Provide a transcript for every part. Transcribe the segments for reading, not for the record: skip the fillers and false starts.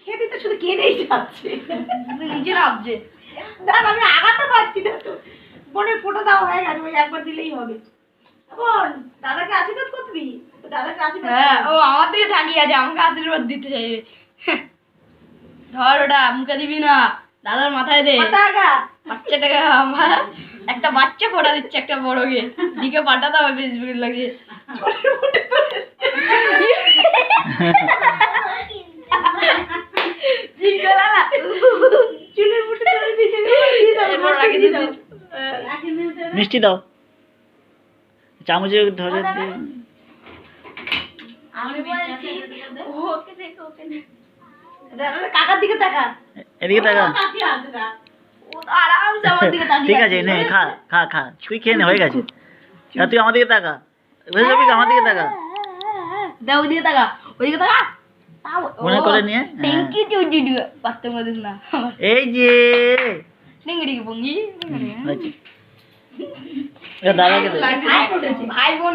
খেতে তো শুধু কেনেই যাচ্ছে, নিচে নামছে। দাঁড় আমি আগাতে পারছি না তো। বোনের ফটো দাও হয়ে গেছে, ওই একবার দিলেই হবে। বোন দাদাকে আশীর্বাদ করবি? দাদাকে আশীর্বাদ হ্যাঁ, ও আমার দিকে তাকিয়ে আছে, আমাকে আশীর্বাদ দিতে চাইবে। ধর ওটা মুখে দিবি না, দাদার মাথায় দে। মাথা আগা। বাচ্চাটাকে আমার একটা বাচ্চা ফোটা দিচ্ছে একটা বড়কে, দিকে পাঠাতে হবে ফেসবুকে লাগিয়ে। চুলের মুঠি ধরে দিয়েছে, এরপর রাখি দিতে। মিষ্টি দাও, চামচে ধরে দে। আমি বলছি ওকে দেখো, ওকে দেখো। কাকার দিকে তাকা। এদিকে তাকা। কাকি আসবে না। ও তো আরামসে আমার দিকে তাকিয়ে ঠিক আছে, নে খা খা খা, তুই খেয়ে নে, হয়ে গেছে। আর তুই আমার দিকে তাকা, বুঝে যাবি, আমার দিকে তাকা। দাও ওইদিকে তাকা, ওইদিকে তাকা। মনে করে নিয়ে। থ্যাংক ইউ টু পারতে মদিস না। এই যে ডিঙ্গি বঙ্গি আচ্ছা, এ দাদাকে দে। ভাই বোন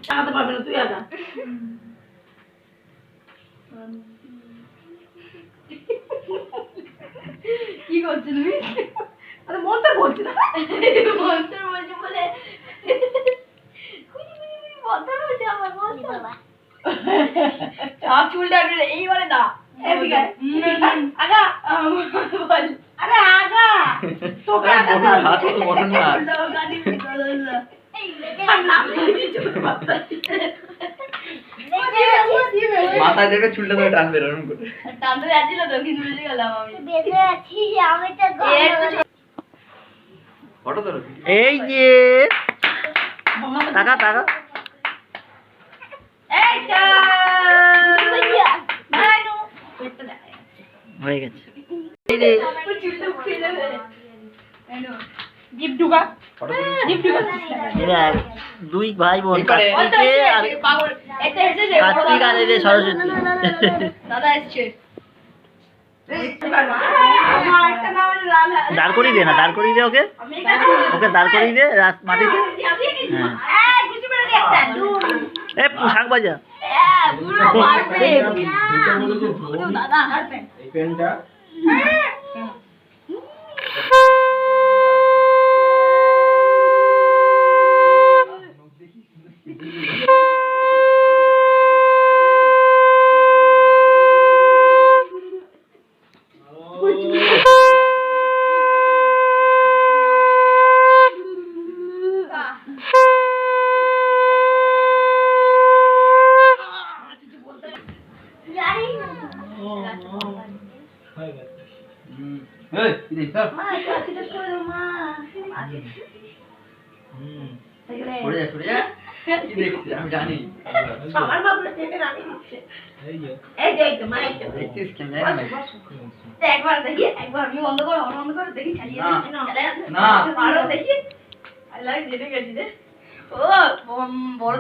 তাকাতে পারবে না, তুই আগা। কি করছো তুমি? আরে মনটা বলছি না। মন্ত্র বলছি বলে মন্ত্র বলছে আমার মন্ত্র। সব চুলটা এইবারে দা। এদিকে আগা বল। আরে আগা তোকে আগা বটন হাত তো বটন না। মাথা দেবে চুলটা ধরে টানবে এরকম করে। টানতে যাচ্ছিল তো, কিন্তু বুঝে গেলাম আমি। ফটো ধরো। এই যে তাকা তাকা। এইটা নানু পেটটা দেখা যাচ্ছে। হয়ে গেছে। ওই চুলটা উঠে যাবে। নানু জিপ ঢুকা, ফটো তুলি। জিপ ঢুকা। এরা দুই ভাই বোন, এবারে- কার্তিকে আর পাগল এটা এসেছে কার্তিক আর এই যে সরস্বতী। দাদা এসছে। দাঁড় করিয়ে দে না, দাঁড় করিয়ে দে ওকে, ওকে দাঁড় করিয়ে দে মাটিতে। হ্যাঁ, এ শাক বাজা। দাদা এই পেনটা এই কি দেখছ? সরে যা সরে যা। কি দেখছিস আমি জানি। সবার বাবুরা টেনে নামিয়ে দিচ্ছে। এই যে এই তো মা, এই তো। দেখছিস কেন একবার দেখি, একবার আমি বন্ধ করে দেখি চালিয়ে না। দিই। না। পারো দেখি। আল্লাহ জেনে গেছি রে। ও বড়